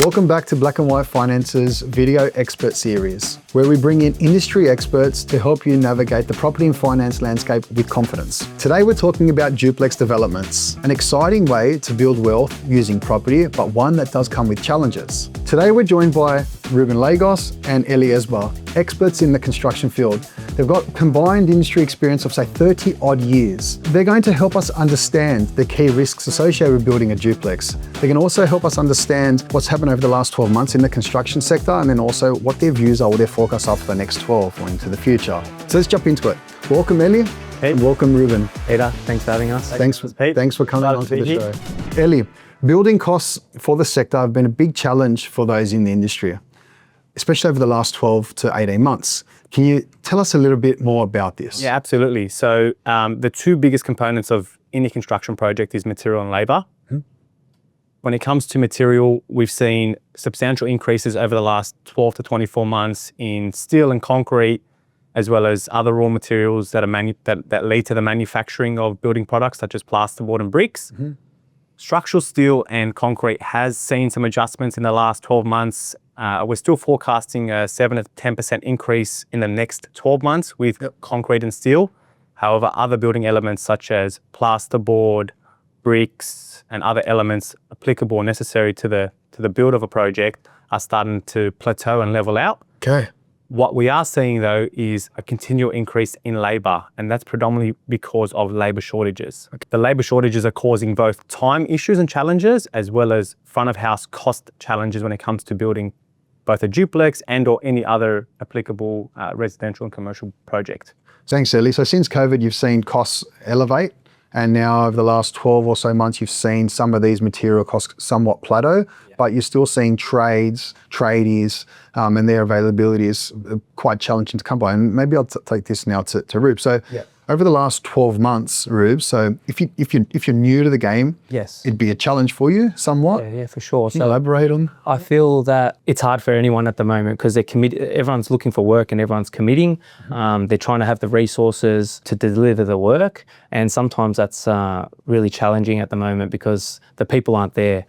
Welcome back to Black and White Finance's video expert series, where we bring in industry experts to help you navigate the property and finance landscape with confidence. Today we're talking about duplex developments, an exciting way to build wealth using property, but one that does come with challenges. Today we're joined by Reuben and Elie Esber, experts in the construction field. They've got combined industry experience of say 30 odd years. They're going to help us understand the key risks associated with building a duplex. They can also help us understand what's happened over the last 12 months in the construction sector, and then also what their views are, what their forecasts are for the next 12 or into the future. So let's jump into it. Welcome, Elie. Hey. And welcome, Reuben. Peter, thanks for having us. Thanks for coming onto the show. Elie, building costs for the sector have been a big challenge for those in the industry, especially over the last 12 to 18 months. Can you tell us a little bit more about this? Yeah, absolutely. So the two biggest components of any construction project is material and labor. When it comes to material, we've seen substantial increases over the last 12 to 24 months in steel and concrete, as well as other raw materials that lead to the manufacturing of building products such as plasterboard and bricks. Structural steel and concrete has seen some adjustments in the last 12 months. We're still forecasting a 7 to 10% increase in the next 12 months with concrete and steel. However, other building elements such as plasterboard, bricks, and other elements applicable or necessary to the build of a project are starting to plateau and level out. Okay. What we are seeing though is a continual increase in labor, and that's predominantly because of labor shortages. The labor shortages are causing both time issues and challenges, as well as front of house cost challenges when it comes to building both a duplex and or any other applicable residential and commercial project. Thanks, Elie. So since COVID, you've seen costs elevate, and now over the last 12 or so months, you've seen some of these material costs somewhat plateau, but you're still seeing tradies, and their availability is quite challenging to come by. And maybe I'll take this now to Rube. So over the last 12 months, Rube, so if you're new to the game, it'd be a challenge for you somewhat. Yeah, for sure. Can you elaborate on? I feel that it's hard for anyone at the moment because everyone's looking for work and everyone's committing. They're trying to have the resources to deliver the work, and sometimes that's really challenging at the moment because the people aren't there.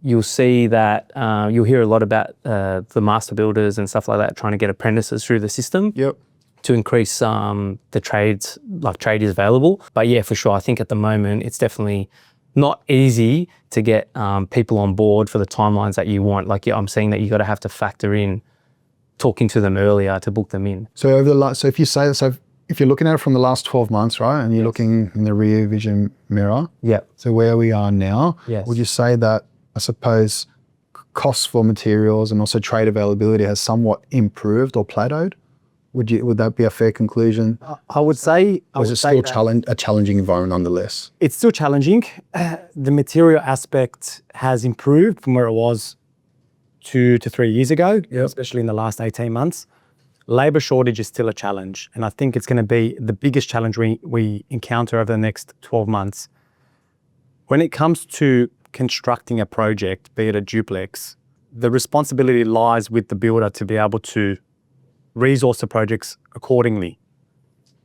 You'll see that you'll hear a lot about the master builders and stuff like that trying to get apprentices through the system. To increase the tradies available. But yeah, for sure, I think at the moment it's definitely not easy to get people on board for the timelines that you want. Like I'm saying that you got to have to factor in talking to them earlier to book them in. So if you're looking at it from the last 12 months, right, and you're looking in the rear vision mirror, so where we are now, would you say that, I suppose, costs for materials and also trade availability has somewhat improved or plateaued? Would that be a fair conclusion? I would say. Or is it still a challenging environment nonetheless? It's still challenging. The material aspect has improved from where it was 2 to 3 years ago, especially in the last 18 months. Labor shortage is still a challenge, and I think it's going to be the biggest challenge we encounter over the next 12 months. When it comes to constructing a project, be it a duplex, the responsibility lies with the builder to be able to resource the projects accordingly.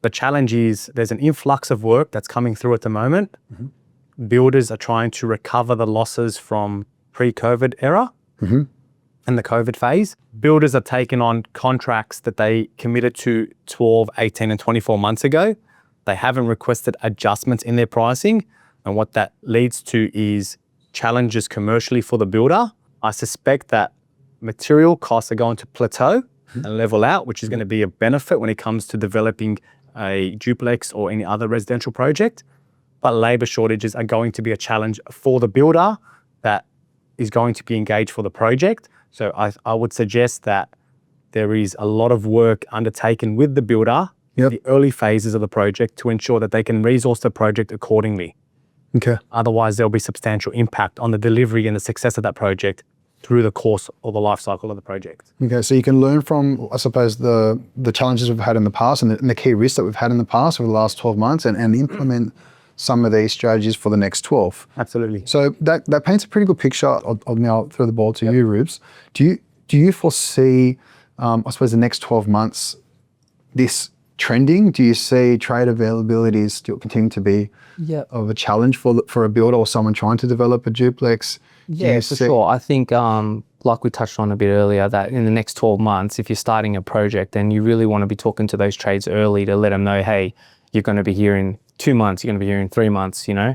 The challenge is there's an influx of work that's coming through at the moment. Builders are trying to recover the losses from pre-COVID era and the COVID phase. Builders are taking on contracts that they committed to 12, 18 and 24 months ago. They haven't requested adjustments in their pricing, and what that leads to is challenges commercially for the builder. I suspect that material costs are going to plateau and level out, which is going to be a benefit when it comes to developing a duplex or any other residential project. But labor shortages are going to be a challenge for the builder that is going to be engaged for the project. So I would suggest that there is a lot of work undertaken with the builder in the early phases of the project to ensure that they can resource the project accordingly. Otherwise, there'll be substantial impact on the delivery and the success of that project through the course or the life cycle of the project. Okay, so you can learn from, I suppose, the challenges we've had in the past and the key risks that we've had in the past over the last 12 months and implement some of these strategies for the next 12. Absolutely. So that paints a pretty good picture. I'll now throw the ball to you, Rubes. Do you foresee, I suppose, the next 12 months, this trending? Do you see trade availability is still continuing to be of a challenge for a builder or someone trying to develop a duplex? Yeah, for sure. I think, like we touched on a bit earlier, that in the next 12 months, if you're starting a project, then you really want to be talking to those trades early to let them know, hey, you're going to be here in 2 months, you're going to be here in 3 months, you know?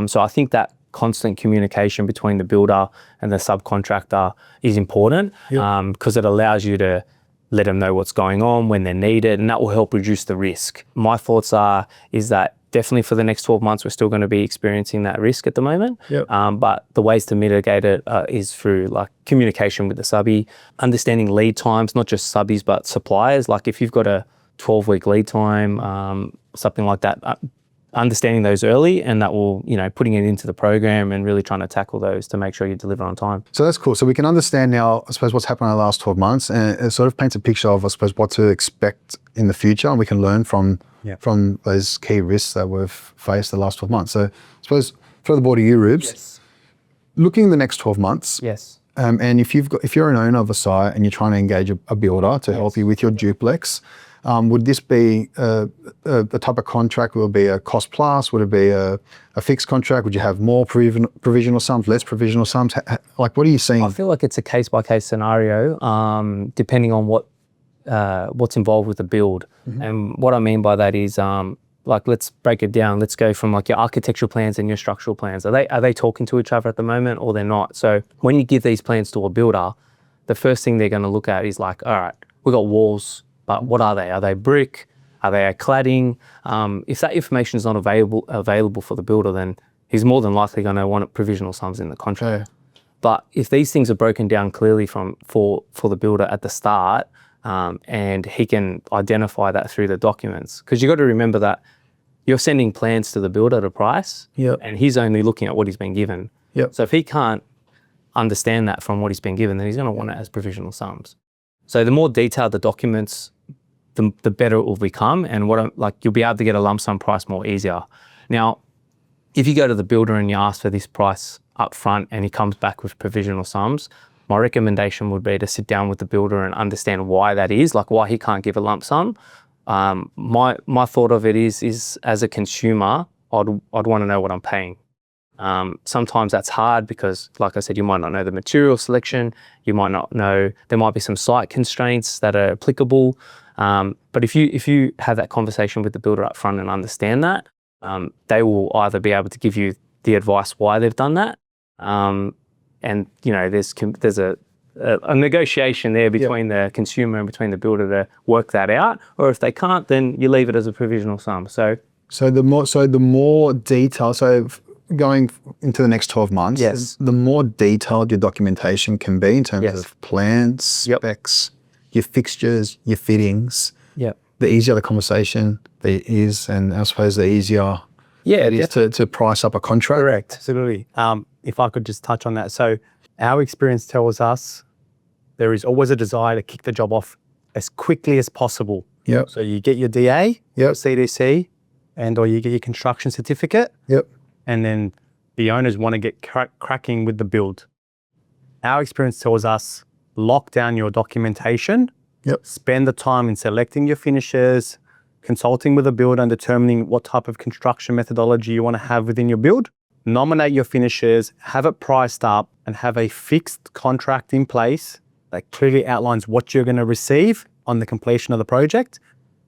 So I think that constant communication between the builder and the subcontractor is important, because it allows you to let them know what's going on when they're needed, and that will help reduce the risk. My thoughts is that definitely for the next 12 months, we're still going to be experiencing that risk at the moment. But the ways to mitigate it is through like communication with the subby, understanding lead times, not just subbies, but suppliers. Like if you've got a 12-week lead time, something like that, understanding those early, and that will, you know, putting it into the program and really trying to tackle those to make sure you deliver on time. So that's cool. So we can understand now, I suppose, what's happened in the last 12 months, and it sort of paints a picture of, I suppose, what to expect in the future, and we can learn from those key risks that we've faced the last 12 months. So I suppose, throw the ball to you, Rubes. Looking the next 12 months, and if you're an owner of a site and you're trying to engage a builder to help you with your duplex, would this be a type of contract? Will it be a cost plus? Would it be a fixed contract? Would you have more provisional sums, less provisional sums? Like, what are you seeing? I feel like it's a case-by-case scenario, depending on what's involved with the build. And what I mean by that is, like, let's break it down. Let's go from like your architectural plans and your structural plans. Are they talking to each other at the moment, or they're not? So when you give these plans to a builder, the first thing they're going to look at is like, all right, we got walls, but what are they? Are they brick? Are they cladding? If that information is not available for the builder, then he's more than likely going to want provisional sums in the contract. But if these things are broken down clearly for the builder at the start, and he can identify that through the documents, because you got to remember that you're sending plans to the builder to price, and he's only looking at what he's been given. So if he can't understand that from what he's been given, then he's going to want it as provisional sums. So the more detailed the documents, the better it will become, and you'll be able to get a lump sum price more easier. Now, if you go to the builder and you ask for this price up front and he comes back with provisional sums, my recommendation would be to sit down with the builder and understand why that is, like why he can't give a lump sum. My thought of it is as a consumer, I'd want to know what I'm paying. Sometimes that's hard because, like I said, you might not know the material selection, you might not know, there might be some site constraints that are applicable. But if you have that conversation with the builder up front and understand that, they will either be able to give you the advice why they've done that, and you know, there's a negotiation there between the consumer and between the builder to work that out. Or if they can't, then you leave it as a provisional sum. So the more detail. So going into the next 12 months, the more detailed your documentation can be in terms of plans, specs, your fixtures, your fittings. The easier the conversation is, and I suppose the easier it is to price up a contract. Correct, absolutely. If I could just touch on that. So our experience tells us there is always a desire to kick the job off as quickly as possible. So you get your DA, your CDC, or you get your construction certificate. And then the owners want to get cracking with the build. Our experience tells us lock down your documentation, spend the time in selecting your finishes, consulting with a builder and determining what type of construction methodology you want to have within your build, nominate your finishes, have it priced up, and have a fixed contract in place that clearly outlines what you're going to receive on the completion of the project.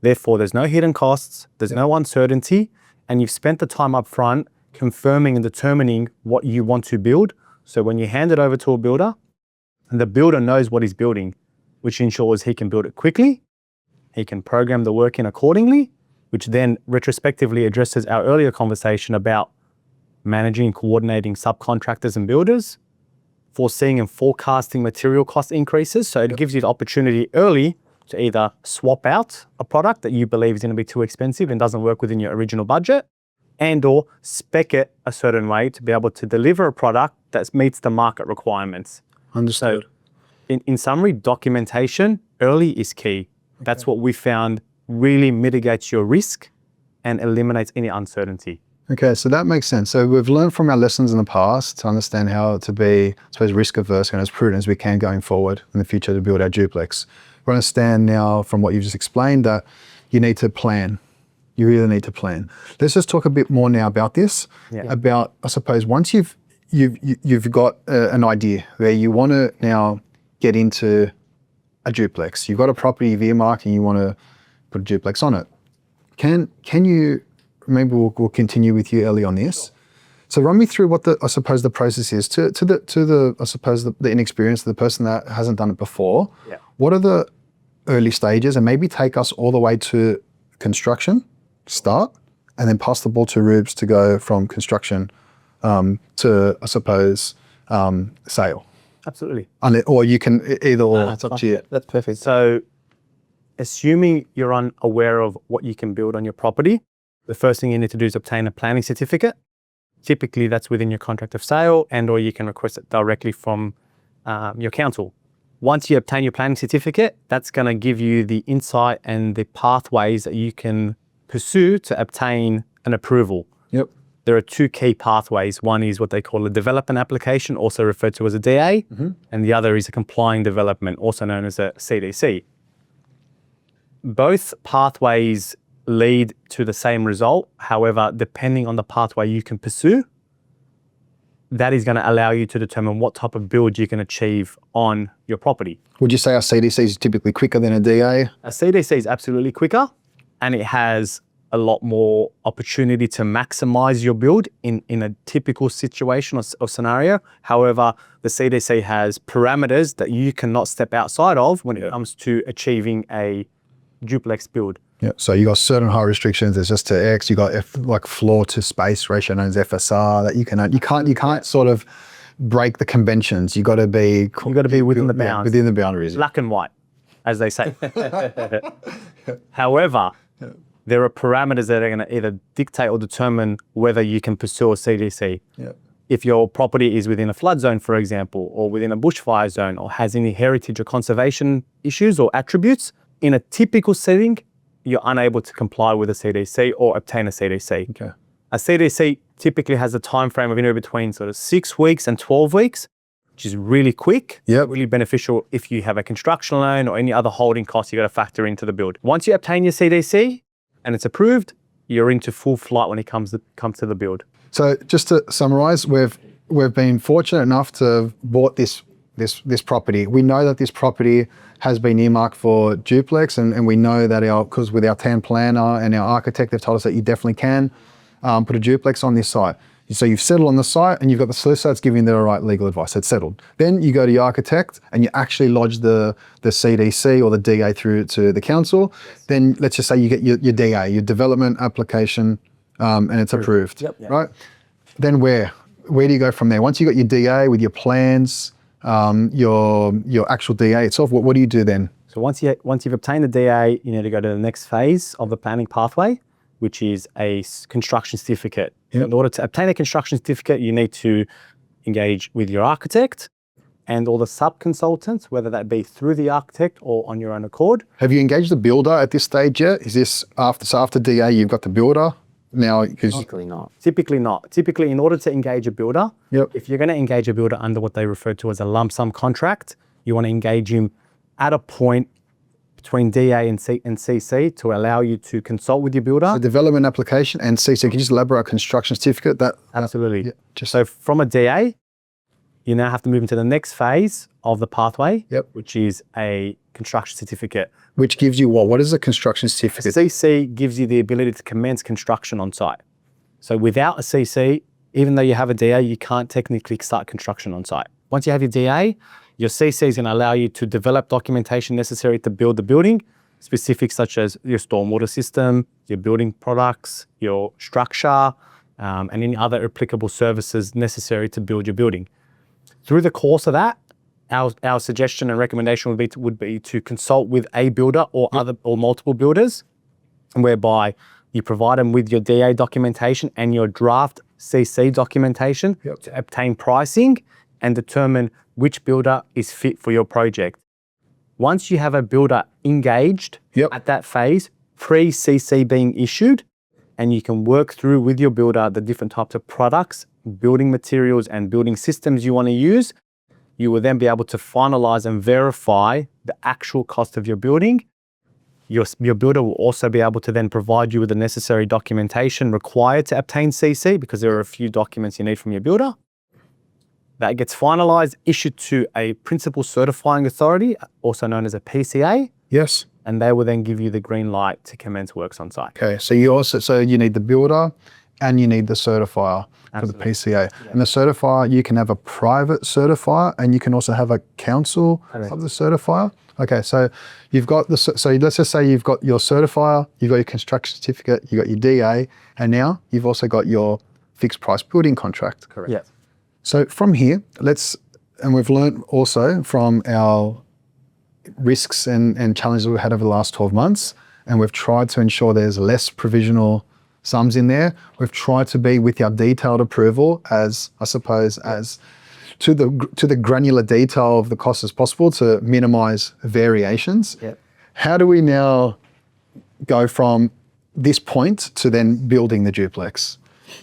Therefore, there's no hidden costs, there's no uncertainty, and you've spent the time up front confirming and determining what you want to build. So when you hand it over to a builder, the builder knows what he's building, which ensures he can build it quickly, he can program the work in accordingly, which then retrospectively addresses our earlier conversation about managing and coordinating subcontractors and builders, foreseeing and forecasting material cost increases. So it gives you the opportunity early to either swap out a product that you believe is going to be too expensive and doesn't work within your original budget, and or spec it a certain way to be able to deliver a product that meets the market requirements. Understood. So in summary, documentation early is key. That's what we found really mitigates your risk and eliminates any uncertainty. Okay, so that makes sense. So we've learned from our lessons in the past to understand how to be, I suppose, risk averse and as prudent as we can going forward in the future to build our duplex. We understand now from what you've just explained that you need to plan. You really need to plan. Let's just talk a bit more now about this, about, I suppose, once you've you've got an idea where you want to now get into a duplex. You've got a property you've earmarked and you want to put a duplex on it. Can you, maybe we'll continue with you, Elie, on this. So run me through what I suppose the process is to the I suppose the inexperienced, the person that hasn't done it before. Yeah. What are the early stages, and maybe take us all the way to construction, start, and then pass the ball to Rubes to go from construction to, I suppose, sale. Absolutely. Or you can either or. It's up to you. That's perfect. So assuming you're unaware of what you can build on your property, the first thing you need to do is obtain a planning certificate. Typically, that's within your contract of sale, and or you can request it directly from your council. Once you obtain your planning certificate, that's going to give you the insight and the pathways that you can pursue to obtain an approval. Yep. There are two key pathways. One is what they call a development application, also referred to as a DA, and the other is a complying development, also known as a CDC. Both pathways lead to the same result. However, depending on the pathway you can pursue, that is going to allow you to determine what type of build you can achieve on your property. Would you say our CDC is typically quicker than a DA? A CDC is absolutely quicker, and it has a lot more opportunity to maximize your build in a typical situation or scenario. However, the CDC has parameters that you cannot step outside of when it comes to achieving a duplex build. Yeah, so you got certain high restrictions. There's just to X. You got like floor to space ratio known as FSR that you can't sort of break the conventions. You got to be within the bounds. Within the boundaries. Black and white, as they say. However, there are parameters that are going to either dictate or determine whether you can pursue a CDC. Yeah. If your property is within a flood zone, for example, or within a bushfire zone, or has any heritage or conservation issues or attributes, in a typical setting, you're unable to comply with a CDC or obtain a CDC. Okay. A CDC typically has a time frame of anywhere between sort of 6 weeks and 12 weeks, which is really quick, really beneficial if you have a construction loan or any other holding costs you got to factor into the build. Once you obtain your CDC and it's approved, you're into full flight when it comes to the build. So just to summarize, we've been fortunate enough to have bought this property. We know that this property has been earmarked for duplex, and we know that because with our town planner and our architect, they've told us that you definitely can put a duplex on this site. So you've settled on the site and you've got the solicitor that's giving you the right legal advice. So it's settled. Then you go to your architect and you actually lodge the CDC or the DA through to the council. Then let's just say you get your DA, your development application, and it's approved, right? Then where do you go from there? Once you got your DA with your plans, your actual DA itself, what do you do then? So once you've obtained the DA, you need to go to the next phase of the planning pathway, which is a construction certificate. Yep. In order to obtain a construction certificate, you need to engage with your architect and all the sub-consultants, whether that be through the architect or on your own accord. Have you engaged the builder at this stage yet? Is this after DA, you've got the builder? Now, Typically not. Typically not. Typically, in order to engage a builder, if you're going to engage a builder under what they refer to as a lump sum contract, you want to engage him at a point between DA and CC to allow you to consult with your builder. So development application and CC, can you just elaborate on construction certificate? Absolutely. So from a DA, you now have to move into the next phase of the pathway, which is a construction certificate. Which gives you what? What is a construction certificate? A CC gives you the ability to commence construction on site. So without a CC, even though you have a DA, you can't technically start construction on site. Once you have your DA, your CC is going to allow you to develop documentation necessary to build the building, specifics such as your stormwater system, your building products, your structure, and any other applicable services necessary to build your building. Through the course of that, our suggestion and recommendation would be to consult with a builder or multiple builders, whereby you provide them with your DA documentation and your draft CC documentation to obtain pricing and determine which builder is fit for your project. Once you have a builder engaged at that phase, pre-CC being issued, and you can work through with your builder the different types of products, building materials and building systems you want to use, you will then be able to finalize and verify the actual cost of your building. Your builder will also be able to then provide you with the necessary documentation required to obtain CC, because there are a few documents you need from your builder. That gets finalized, issued to a principal certifying authority, also known as a PCA, Yes. and they will then give you the green light to commence works on site. Okay, so you need the builder and you need the certifier for the PCA. And the certifier, you can have a private certifier and you can also have a council of the certifier. Okay, so you've got so let's just say you've got your certifier, you've got your construction certificate, you've got your DA, and now you've also got your fixed price building contract. Correct. Yeah. So from here, and we've learned also from our risks and challenges we've had over the last 12 months, and we've tried to ensure there's less provisional sums in there. We've tried to be with our detailed approval as to the granular detail of the cost as possible to minimize variations. Yep. How do we now go from this point to then building the duplex?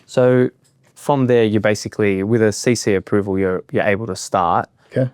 So from there, you basically, with a CC approval, you're able to start. Okay.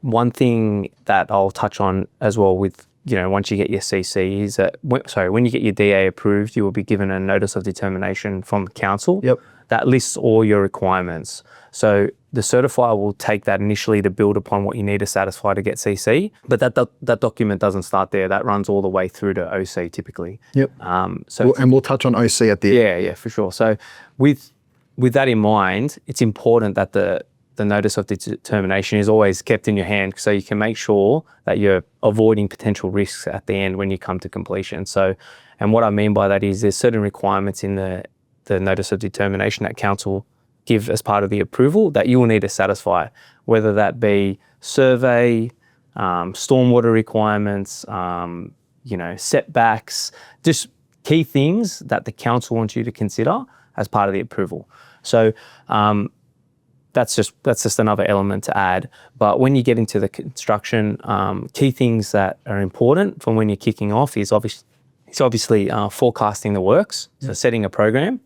One thing that I'll touch on as well with, once you get your CC is that, when you get your DA approved, you will be given a notice of determination from the council. Yep. That lists all your requirements. So the certifier will take that initially to build upon what you need to satisfy to get CC, but that document doesn't start there. That runs all the way through to OC typically. Yep. And we'll touch on OC at the end. Yeah, for sure. So with that in mind, it's important that the notice of determination is always kept in your hand so you can make sure that you're avoiding potential risks at the end when you come to completion. So, and what I mean by that is there's certain requirements in the notice of determination that council give as part of the approval that you will need to satisfy, whether that be survey, stormwater requirements, setbacks, just key things that the council wants you to consider as part of the approval. So that's just another element to add. But when you get into the construction, key things that are important from when you're kicking off is obviously forecasting the works, so setting a program.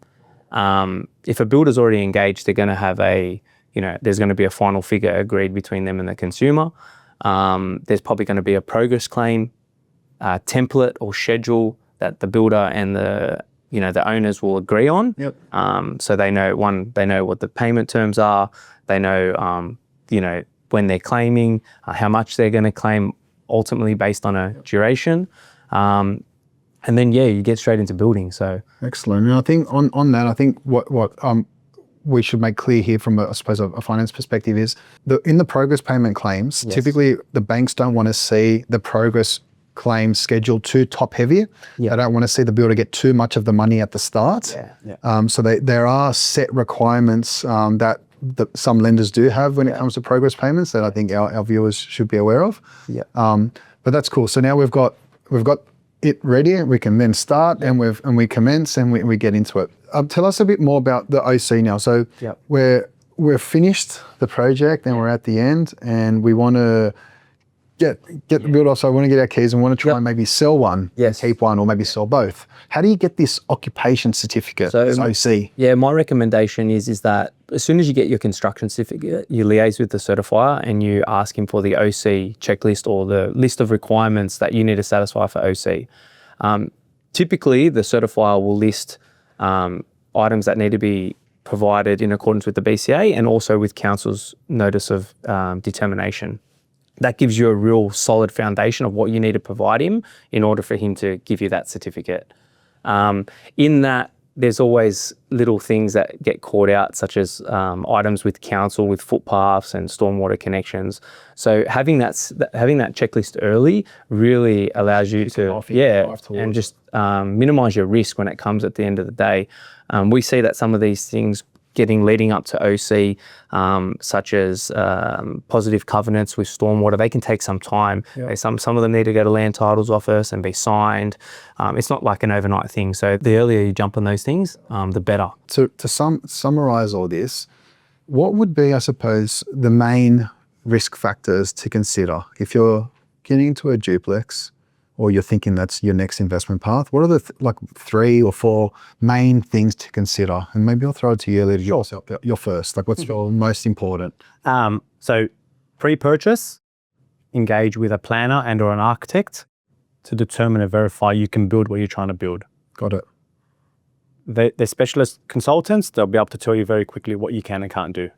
If a builder's already engaged, they're going to have there's going to be a final figure agreed between them and the consumer. There's probably going to be a progress claim, template or schedule that the builder and the owners will agree on. Yep. So they know what the payment terms are. They know, when they're claiming, how much they're going to claim ultimately based on a duration. And then, you get straight into building. So excellent. And I think on that, I think what we should make clear here from a finance perspective is in the progress payment claims, typically the banks don't want to see the progress claim schedule too top heavy. They don't want to see the builder get too much of the money at the start. So there are set requirements that some lenders do have when it comes to progress payments that I think our viewers should be aware of. But that's cool. So now we've got it ready. We can then start and we commence and we get into it. Tell us a bit more about the OC now. So we're finished the project and we're at the end and we want to get the builder. So I want to get our keys and want to try and maybe sell one, keep one, or maybe sell both. How do you get this occupation certificate, this OC? Yeah, my recommendation is that as soon as you get your construction certificate, you liaise with the certifier and you ask him for the OC checklist or the list of requirements that you need to satisfy for OC. Typically, the certifier will list items that need to be provided in accordance with the BCA and also with council's notice of determination. That gives you a real solid foundation of what you need to provide him in order for him to give you that certificate. In that, there's always little things that get caught out, such as items with council, with footpaths and stormwater connections. So having that checklist early really allows you to and just minimise your risk when it comes at the end of the day. We see that some of these things leading up to OC, such as positive covenants with stormwater, they can take some time. Some of them need to go to land titles office and be signed. It's not like an overnight thing. So the earlier you jump on those things, the better. To summarize all this, what would be, I suppose, the main risk factors to consider if you're getting into a duplex or you're thinking that's your next investment path? What are the 3 or 4 main things to consider? And maybe I'll throw it to you, Elie, to get yourself your first. What's your most important? So pre-purchase, engage with a planner and or an architect to determine and verify you can build what you're trying to build. Got it. They're specialist consultants. They'll be able to tell you very quickly what you can and can't do.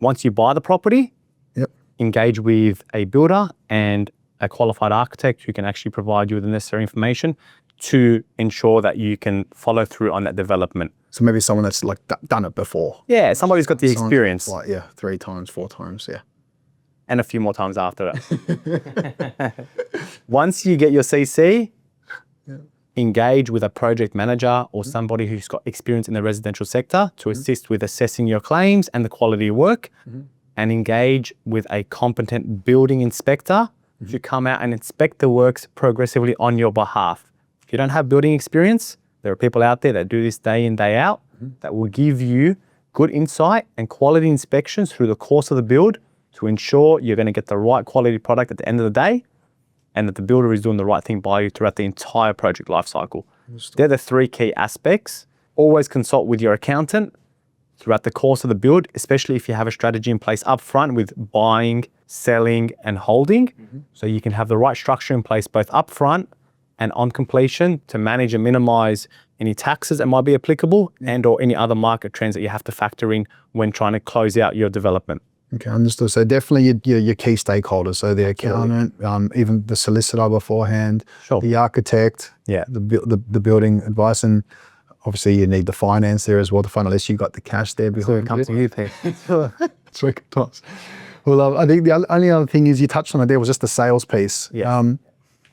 once you buy the property, Yep. engage with a builder and a qualified architect who can actually provide you with the necessary information to ensure that you can follow through on that development. So maybe someone that's like done it before. Yeah, somebody who's got the Someone experience. Like, yeah, 3 times, 4 times, yeah. And a few more times after that. Once you get your CC, engage with a project manager or somebody who's got experience in the residential sector to assist with assessing your claims and the quality of work, and engage with a competent building inspector to come out and inspect the works progressively on your behalf. If you don't have building experience, there are people out there that do this day in, day out that will give you good insight and quality inspections through the course of the build to ensure you're going to get the right quality product at the end of the day and that the builder is doing the right thing by you throughout the entire project life cycle. They're the 3 key aspects. Always consult with your accountant throughout the course of the build, especially if you have a strategy in place up front with buying, selling, and holding. So you can have the right structure in place both up front and on completion to manage and minimize any taxes that might be applicable and or any other market trends that you have to factor in when trying to close out your development. Okay, understood. So definitely your key stakeholders. So the accountant, even the solicitor beforehand, the architect, the building advice, and obviously you need the finance there as well to fund, unless you got the cash there behind. So it comes to you, Pete. That's what it does. Well, I think the only other thing is you touched on it there was just the sales piece. Yeah.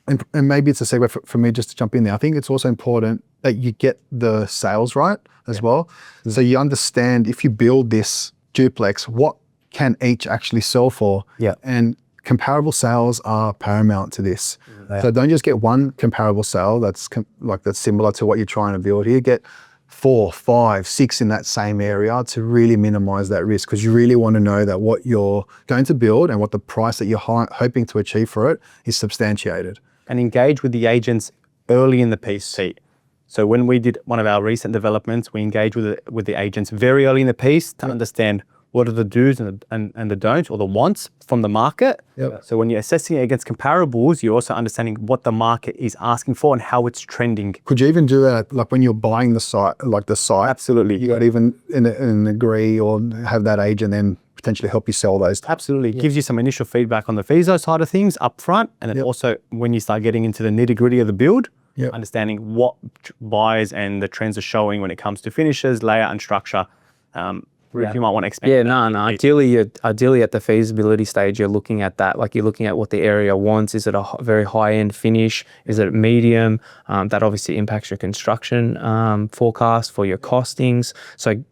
And maybe it's a segue for me just to jump in there. I think it's also important that you get the sales right as well. So you understand if you build this duplex, what can each actually sell for? Yeah. And comparable sales are paramount to this. So don't just get one comparable sale that's that's similar to what you're trying to build here. Get 4, 5, 6 in that same area to really minimize that risk, because you really want to know that what you're going to build and what the price that you're hoping to achieve for it is substantiated. And engage with the agents early in the piece. So when we did one of our recent developments, we engaged with the agents very early in the piece to understand what are the do's and the don'ts or the wants from the market. So when you're assessing it against comparables, you're also understanding what the market is asking for and how it's trending. Could you even do that like when you're buying the site, Absolutely. You got even in agree or have that agent then potentially help you sell those? Absolutely. It gives you some initial feedback on the FISO side of things up front. And then also when you start getting into the nitty gritty of the build, understanding what buyers and the trends are showing when it comes to finishes, layout and structure. If you might want to expand. Ideally at the feasibility stage, you're looking at that. Like you're looking at what the area wants. Is it a very high-end finish? Is it medium? That obviously impacts your construction forecast for your costings. So,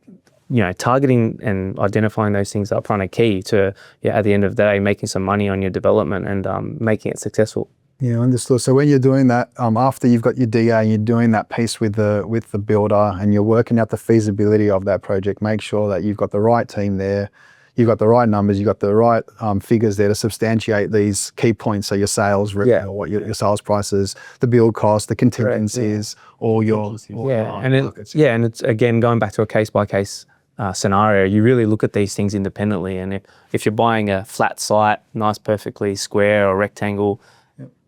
targeting and identifying those things up front are key to, at the end of the day, making some money on your development and making it successful. Yeah, understood. So when you're doing that, after you've got your DA and you're doing that piece with the builder and you're working out the feasibility of that project, make sure that you've got the right team there, you've got the right numbers, you've got the right figures there to substantiate these key points. So your sales revenue, or what your sales prices, the build cost, the contingencies, all your and it's again going back to a case by case scenario. You really look at these things independently, and if you're buying a flat site, nice, perfectly square or rectangle,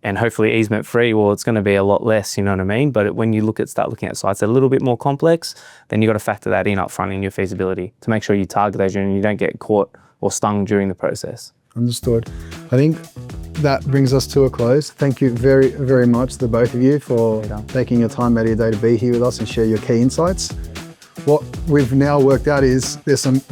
and hopefully easement free, well, it's going to be a lot less, you know what I mean? But when you start looking at sites that are a little bit more complex, then you've got to factor that in up front in your feasibility to make sure you target those and you don't get caught or stung during the process. Understood. I think that brings us to a close. Thank you very, very much, the both of you, for taking your time out of your day to be here with us and share your key insights. What we've now worked out is there's some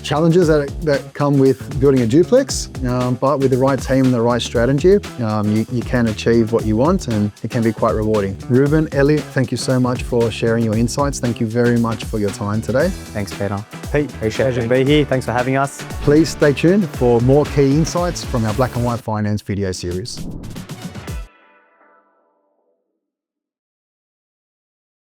challenges that come with building a duplex, but with the right team and the right strategy, you can achieve what you want, and it can be quite rewarding. Reuben, Elie, thank you so much for sharing your insights. Thank you very much for your time today. Thanks, Peter. Pete, pleasure to be here. Thanks for having us. Please stay tuned for more key insights from our Black and White Finance video series.